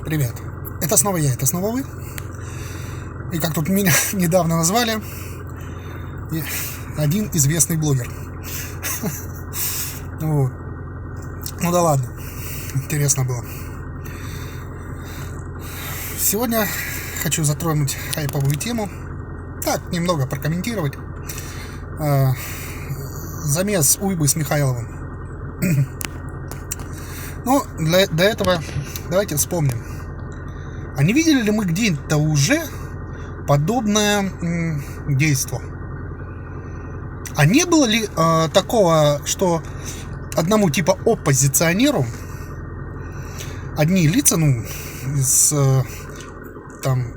Привет. Это снова я, это снова вы. И как тут меня недавно назвали, один известный блогер. Вот. Ну да ладно, интересно было. Сегодня хочу затронуть хайповую тему. Так, немного прокомментировать. Замес Уйбы с Михайловым. Ну, до этого давайте вспомним. А не видели ли мы где-то уже подобное действо? А не было ли такого, что одному типа оппозиционеру одни лица, из там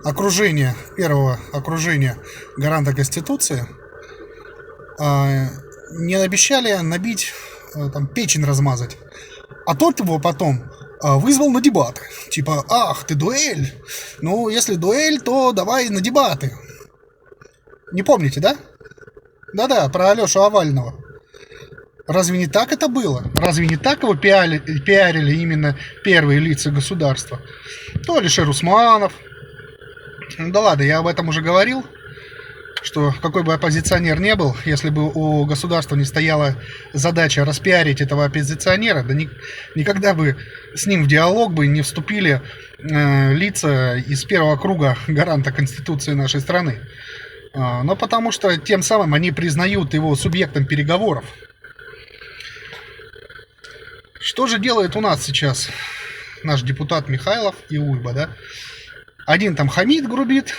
окружения, первого окружения гаранта Конституции, не обещали набить, там, печень размазать, а тот его потом вызвал на дебаты. Типа, ах, ты дуэль? Ну, если дуэль, то давай на дебаты. Не помните, да? Да-да, про Алешу Авального. Разве не так это было? Разве не так его пиарили именно первые лица государства? То Алишер Усманов. Да ладно, я об этом уже говорил, что какой бы оппозиционер не был, если бы у государства не стояла задача распиарить этого оппозиционера, да никогда бы с ним в диалог бы не вступили лица из первого круга гаранта Конституции нашей страны. Но потому что тем самым они признают его субъектом переговоров. Что же делает у нас сейчас наш депутат Михайлов и Уйба, да? Один там хамит, грубит,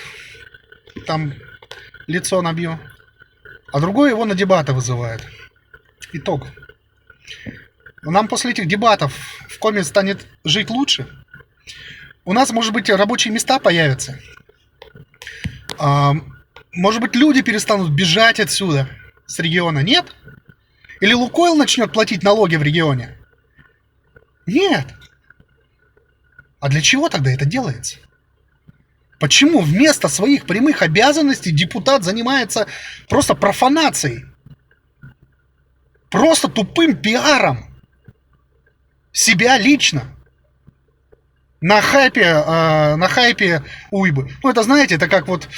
там лицо набью, а другой его на дебаты вызывает. Итог. Нам после этих дебатов в коме станет жить лучше. У нас, может быть, рабочие места появятся. Может быть, люди перестанут бежать отсюда, с региона. Нет? Или Лукойл начнет платить налоги в регионе? Нет. А для чего тогда это делается? Почему вместо своих прямых обязанностей депутат занимается просто профанацией? Просто тупым пиаром. Себя лично. На хайпе Уйбы. Ну, это, знаете, это как вот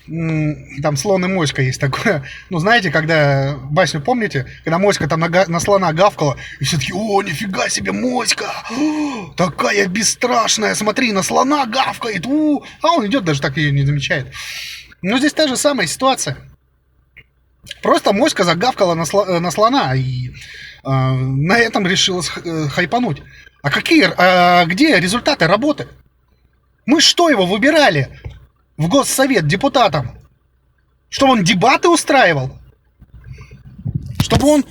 там слон и моська есть такое. Ну, знаете, когда басню помните, когда моська там на слона гавкала, и все таки: о, нифига себе, моська! Такая бесстрашная, смотри, на слона гавкает! А он идет, даже так ее не замечает. Но здесь та же самая ситуация. Просто моська загавкала на слона, и на этом решила хайпануть. А где результаты работы? Мы что, его выбирали в Госсовет депутатом? Чтобы он дебаты устраивал? Чтобы он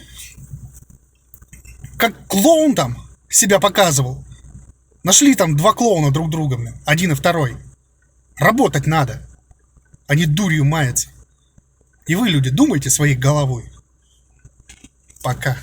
как клоун там себя показывал? Нашли там два клоуна друг друга, один и второй. Работать надо, а не дурью маяться. И вы, люди, думайте своей головой. Пока.